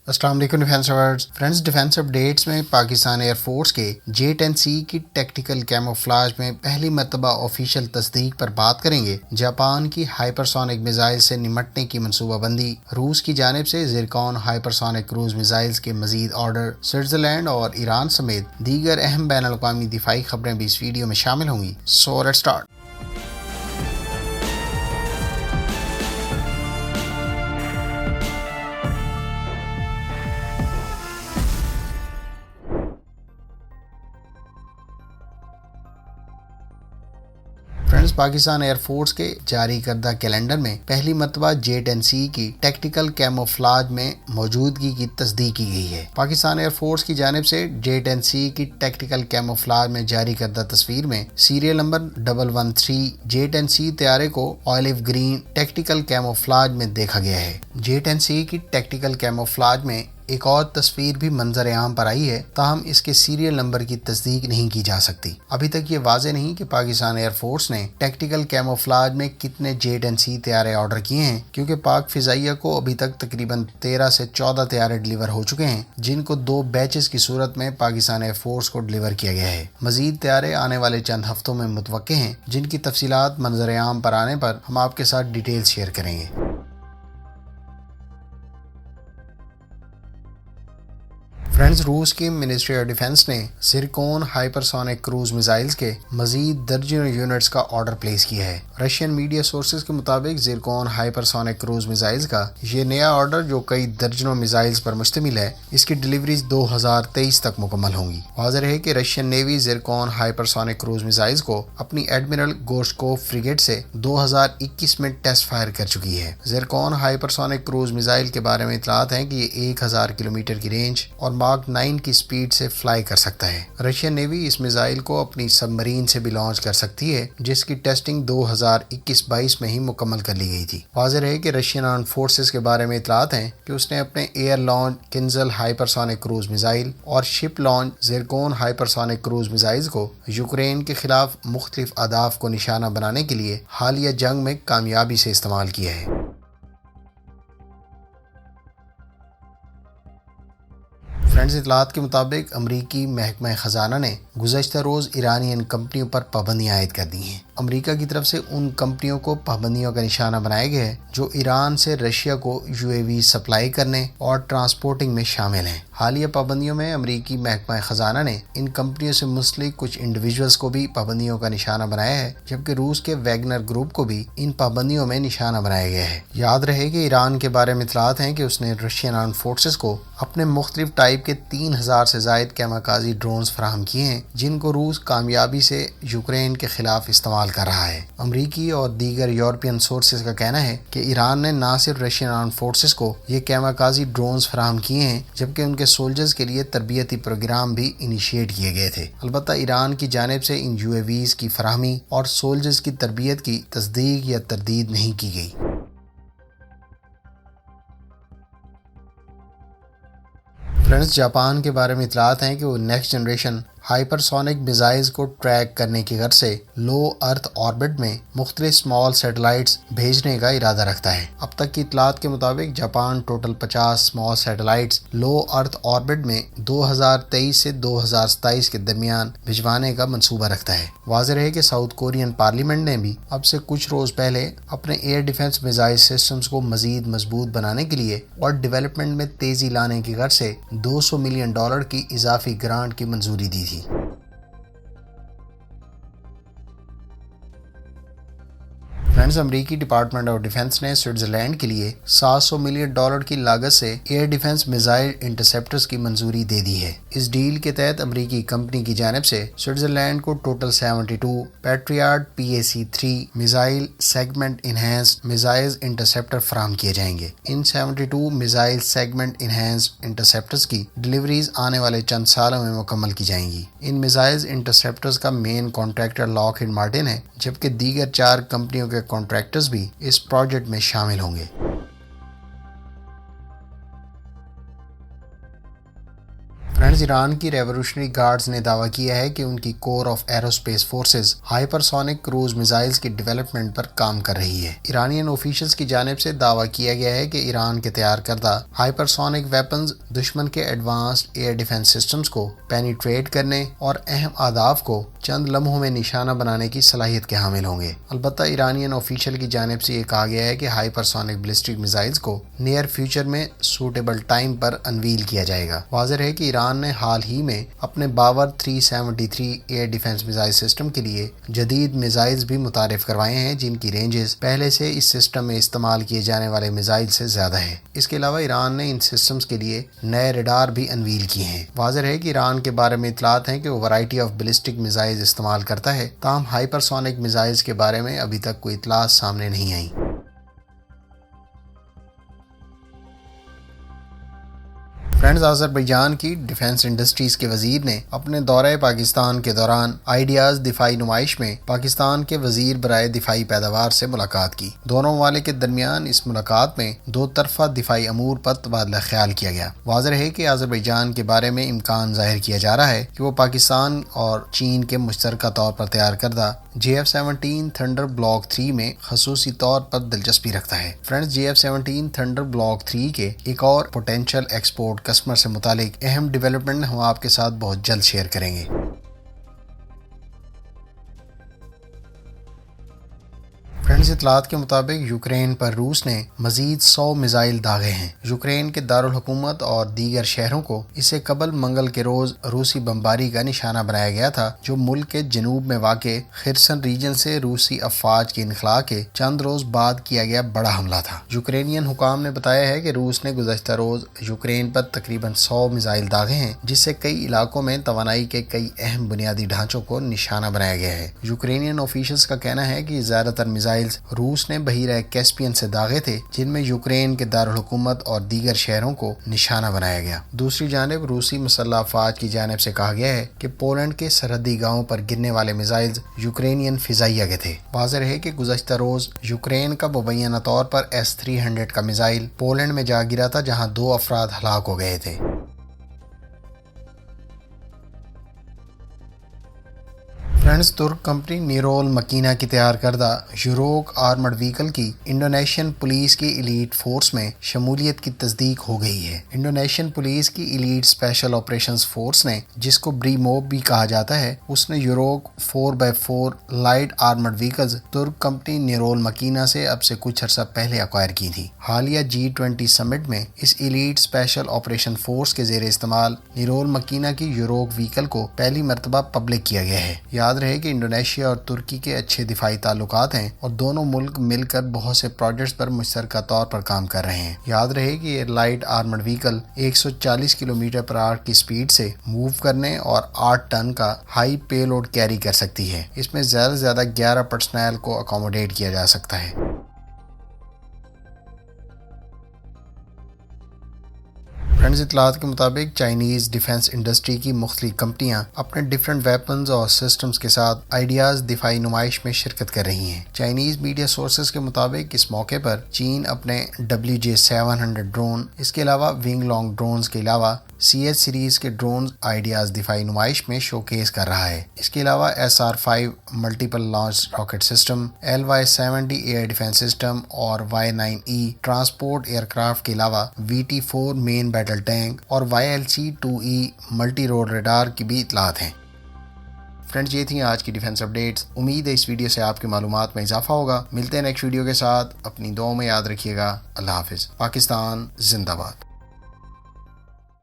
अस्सलाम वालेकुम defence lovers. Friends, defence updates में पाकिस्तान एयर फोर्स के J-10C की टैक्टिकल कैमोफ्लाज में पहली मर्तबा ऑफिशियल तस्दीक पर बात करेंगे। जापान की हाइपरसोनिक मिसाइल से निमटने की मनसूबाबंदी, रूस की जानिब से ज़िरकॉन हाइपरसोनिक क्रूज मिसाइल्स के मजीद ऑर्डर, स्विट्जरलैंड और ईरान समेत दीगर अहम बैन अल-अक़वामी दिफाई खबरें भी इस वीडियो में शामिल होंगी। So let's start. Friends, Pakistan air force के जारी करदा कैलेंडर में पहली मर्तबा J-10C की टैक्टिकल कैमोफ्लाज में मौजूदगी की तस्दीक की गई है। पाकिस्तान एयर फोर्स की जानिब से J-10C की टैक्टिकल कैमोफ्लाज में जारी करदा तस्वीर में सीरियल नंबर 113 J-10C तैयारे को ऑलिव ग्रीन टैक्टिकल कैमोफ्लाज में देखा गया है। J-10C की टैक्टिकल कैमोफ्लाज में एक और तस्वीर भी मंजर आम पर आई है, ताहम इसके सीरियल नंबर की तस्दीक नहीं की जा सकती। अभी तक ये वाज़ेह नहीं कि पाकिस्तान एयर फोर्स ने टैक्टिकल कैमोफ्लाज में कितने J-10C तैयारे ऑर्डर किए हैं, क्योंकि पाक फिजाइया को अभी तक तकरीबन 13 से 14 तैयारे डिलीवर हो चुके हैं, जिनको 2 बैचेस की सूरत में पाकिस्तान एयर फोर्स को डिलीवर किया गया है। मजीद तैयारे आने वाले चंद हफ्तों में मुतवक्के हैं, जिनकी तफसीलात मंजर आम पर आने पर हम आपके साथ डिटेल शेयर करेंगे। फ्रेंड्स, रूस की मिनिस्ट्री ऑफ डिफेंस ने ज़िरकॉन हाइपरसोनिक क्रूज मिसाइल्स के मजीद दर्जनों यूनिट्स का ऑर्डर प्लेस किया है। रशियन मीडिया सोर्सेज के मुताबिक ज़िरकॉन हाइपरसोनिक क्रूज मिसाइल्स का ये नया ऑर्डर, जो कई दर्जनों मिसाइल्स पर मुश्तमिल है, इसकी डिलीवरीज 2023 तक मुकम्मल होंगी। वाज़ेह है कि Russian navy Zircon hypersonic cruise missiles को अपनी एडमिरल गोर्शकोव फ्रिगेट से 2021 में टेस्ट फायर कर चुकी है। ज़िरकॉन हाइपरसोनिक क्रूज मिसाइल के बारे में इतलात हैं कि ये 1000 किलोमीटर की रेंज और मार्क 9 की स्पीड से फ्लाई कर सकता है। रशियन नेवी इस मिसाइल को अपनी सबमरीन से भी लॉन्च कर सकती है, जिसकी टेस्टिंग 2021-22 में ही मुकम्मल कर ली गई थी। वाज़ेह है कि रशियन आर्म्ड फोर्सेस के बारे में इतलात हैं कि उसने अपने air launch Kinzhal hypersonic cruise missile और ship launch Zircon hypersonic cruise missiles को यूक्रेन के खिलाफ मुख्तलिफ अहदाफ को निशाना बनाने के लिए हालिया जंग में कामयाबी से इस्तेमाल किया है। फ्रेंड्स, इतलात के मुताबिक अमरीकी महकमा ख़जाना ने गुज़श्ता रोज़ ईरानियन कंपनियों पर पाबंदियाँ आयद कर दी हैं। अमरीका की तरफ से उन कंपनियों को पाबंदियों का निशाना बनाया गया है जो ईरान से रशिया को UAV सप्लाई करने और ट्रांसपोर्टिंग में शामिल हैं। हालिया पाबंदियों में अमरीकी महकमा ख़जाना ने इन कंपनियों से मुंसलिक कुछ इंडिविजुअल्स को भी पाबंदियों का निशाना बनाया है, जबकि रूस के वैगनर ग्रुप को भी इन पाबंदियों में निशाना बनाया गया है। याद रहे कि ईरान के बारे में इतलात हैं कि उसने रशियन आर्म्ड फोर्सेस को अपने मुख्तलिफ टाइप के 3000 से ज़ायद कैमाकाजी ड्रोन्स फराहम किए हैं, जिनको रूस कामयाबी से यूक्रेन के खिलाफ इस्तेमाल कर रहा है। अमरीकी और दीगर यूरोपियन सोर्सेज का कहना है कि ईरान ने न सिर्फ रशियन आर्म्ड फोर्सेस को ये कैमाकाजी ड्रोन्स फराहम किए हैं, जबकि उनके सोल्जर्स के लिए तरबियती प्रोग्राम भी इनिशिएट किए गए थे। अलबत्ता ईरान की जानिब से इन UAVs की फराहमी और सोल्जर्स की तरबियत की तस्दीक या तरदीद नहीं की गई। फ्रेंड्स, जापान के बारे में इतलात हैं कि वो नेक्स्ट जनरेशन हाइपरसोनिक मिसाइल्स को ट्रैक करने की गर्ज से लो अर्थ ऑर्बिट में मुख्तलिफ स्मॉल सैटेलाइट्स भेजने का इरादा रखता है। अब तक की इतलात के मुताबिक जापान टोटल 50 स्मॉल सैटेलाइट्स लो अर्थ ऑर्बिट में 2023 से 2027 के दरमियान भिजवाने का मंसूबा रखता है। वाज़ेह है कि साउथ कोरियन पार्लियामेंट ने भी अब से कुछ रोज पहले अपने एयर डिफेंस मिसाइल सिस्टम्स को मजीद मजबूत बनाने के लिए और डेवलपमेंट में तेजी लाने की गर्ज से $200 मिलियन की इजाफी ग्रांट की मंजूरी दी थी। फ्रेंड्स, अमरीकी डिपार्टमेंट ऑफ डिफेंस ने स्विट्जरलैंड के लिए $700 मिलियन की लागत से एयर डिफेंस मिसाइल इंटरसेप्टर्स की मंजूरी दे दी है। इस डील के तहत अमरीकी कंपनी की जानिब से स्विट्जरलैंड को total 72 patriot PAC-3 missile segment enhanced missile interceptor फराहम किए जाएंगे। इन 72 मिसाइल सेगमेंट इनहैंस्ड इंटरसेप्टर्स की डिलीवरीज आने वाले चंद सालों में मुकम्मल की जाएंगी। इन मिसाइल इंटरसेप्टर्स का मेन कॉन्ट्रैक्टर लॉकहीड मार्टिन है, जबकि दीगर 4 कंपनियों के कॉन्ट्रैक्टर्स भी इस प्रोजेक्ट में शामिल होंगे। فرینڈز ایران کی ریولوشنری گارڈز نے دعویٰ کیا ہے کہ ان کی corps of aerospace forces hypersonic cruise missiles کی ڈیولپمنٹ پر کام کر رہی ہے۔ ایرانین آفیشلز کی جانب سے دعویٰ کیا گیا ہے کہ ایران کے تیار کردہ ہائپرسونک ویپنز دشمن کے ایڈوانسڈ ایئر ڈیفنس سسٹمز کو پینیٹریٹ کرنے اور اہم اہداف کو چند لمحوں میں نشانہ بنانے کی صلاحیت کے حامل ہوں گے۔ البتہ ایرانین آفیشل کی جانب سے یہ کہا گیا ہے کہ ہائپرسونک بیلسٹک میزائلز کو نیئر فیوچر میں سوٹیبل ٹائم پر انویل کیا جائے گا۔ واضح ہے کہ ایران نے حال ہی میں اپنے باور 373 ایئر ڈیفنس میزائل سسٹم کے لیے جدید میزائلز بھی متعارف کروائے ہیں، جن کی رینجز پہلے سے اس سسٹم میں استعمال کیے جانے والے میزائل سے زیادہ ہے۔ اس کے علاوہ ایران نے ان سسٹمز کے لیے نئے ریڈار بھی انویل کیے ہیں۔ واضح ہے کہ ایران کے بارے میں اطلاعات ہیں کہ وہ ورائٹی آف بیلسٹک میزائلز استعمال کرتا ہے، تاہم ہائپرسونک میزائلز کے بارے میں ابھی تک کوئی اطلاعات سامنے نہیں آئیں۔ فرینڈز، آذربائیجان کی ڈیفنس انڈسٹریز کے وزیر نے اپنے دورہ پاکستان کے دوران آئیڈیاز دفاعی نمائش میں پاکستان کے وزیر برائے دفاعی پیداوار سے ملاقات کی۔ دونوں ممالک کے درمیان اس ملاقات میں دو طرفہ دفاعی امور پر تبادلہ خیال کیا گیا۔ واضح ہے کہ آذربائیجان کے بارے میں امکان ظاہر کیا جا رہا ہے کہ وہ پاکستان اور چین کے مشترکہ طور پر تیار کردہ JF-17 تھنڈر بلاک 3 میں خصوصی طور پر دلچسپی رکھتا ہے۔ فرینڈز، JF-17 تھنڈر بلاک 3 کے ایک اور پوٹینشیل ایکسپورٹ کسٹمر سے متعلق اہم ڈیولپمنٹ ہم آپ کے ساتھ بہت جلد شیئر کریں گے۔ فرینڈز، اطلاعات کے مطابق یوکرین پر روس نے مزید 100 میزائل داغے ہیں۔ یوکرین کے دارالحکومت اور دیگر شہروں کو اس سے قبل منگل کے روز روسی بمباری کا نشانہ بنایا گیا تھا، جو ملک کے جنوب میں واقع خرسن ریجن سے روسی افواج کے انخلاء کے چند روز بعد کیا گیا بڑا حملہ تھا۔ یوکرینین حکام نے بتایا ہے کہ روس نے گزشتہ روز یوکرین پر تقریباً 100 میزائل داغے ہیں، جس سے کئی علاقوں میں توانائی کے کئی اہم بنیادی ڈھانچوں کو نشانہ بنایا گیا ہے۔ یوکرینین آفیشلز کا کہنا ہے کہ زیادہ تر میزائل روس نے بحیرہ کیسپین سے داغے تھے، جن میں یوکرین کے دارالحکومت اور دیگر شہروں کو نشانہ بنایا گیا۔ دوسری جانب روسی مسلح افواج کی جانب سے کہا گیا ہے کہ پولینڈ کے سرحدی گاؤں پر گرنے والے میزائلز یوکرینین فضائیہ کے تھے۔ واضح ہے کہ گزشتہ روز یوکرین کا مبینہ طور پر S-300 کا میزائل پولینڈ میں جا گرا تھا، جہاں 2 افراد ہلاک ہو گئے تھے۔ فرینڈز، ترک کمپنی نیرول مکینہ کی تیار کردہ یوروک آرمرڈ وہیکل کی انڈونیشین پولیس کی ایلیٹ فورس میں شمولیت کی تصدیق ہو گئی ہے۔ انڈونیشین پولیس کی ایلیٹ اسپیشل آپریشنز فورس نے، جس کو بریموب بھی کہا جاتا ہے، اس نے یوروک 4x4 لائٹ آرمرڈ وہیکلز ترک کمپنی نیرول مکینہ سے اب سے کچھ عرصہ پہلے ایکوائر کی تھی۔ حالیہ G20 سمٹ میں اس ایلیٹ اسپیشل آپریشن فورس کے زیر استعمال نیرول مکینہ کی یوروک وہیکل کو پہلی مرتبہ پبلک کیا گیا ہے۔ یاد رہے کہ انڈونیشیا اور ترکی کے اچھے دفاعی تعلقات ہیں اور دونوں ملک مل کر بہت سے پروجیکٹس پر مشترکہ طور پر کام کر رہے ہیں۔ یاد رہے کہ یہ لائٹ آرمرڈ وہیکل 140 کلومیٹر/آور کی سپیڈ سے موو کرنے اور 8 ٹن کا ہائی پے لوڈ کیری کر سکتی ہے۔ اس میں زیادہ سے زیادہ 11 پرسنل کو اکوموڈیٹ کیا جا سکتا ہے۔ فرینڈز، اطلاعات کے مطابق چائنیز ڈیفنس انڈسٹری کی مختلف کمپنیاں اپنے ڈیفرنٹ ویپنز اور سسٹمز کے ساتھ آئیڈیاز دفاعی نمائش میں شرکت کر رہی ہیں۔ چائنیز میڈیا سورسز کے مطابق اس موقع پر چین اپنے WJ-700 ڈرون، اس کے علاوہ ونگ لانگ ڈرونز کے علاوہ CH سیریز کے ڈرونز آئیڈیاز دفاعی نمائش میں شوکیس کر رہا ہے۔ اس کے علاوہ SR-5 multiple launch rocket system, LY-70 air defence system اور Y-9E ٹرانسپورٹ ایئر کرافٹ کے علاوہ VT-4 مین بیٹل ٹینک اور YLC-2E ملٹی روڈ ریڈار کی بھی اطلاعات ہیں۔ فرینڈز، یہ تھیں آج کی ڈیفنس اپڈیٹس۔ امید ہے اس ویڈیو سے آپ کی معلومات میں اضافہ ہوگا۔ ملتے ہیں نیکسٹ ویڈیو کے ساتھ، اپنی دعاؤں میں یاد رکھیے گا۔ اللہ حافظ۔ پاکستان زندہ باد۔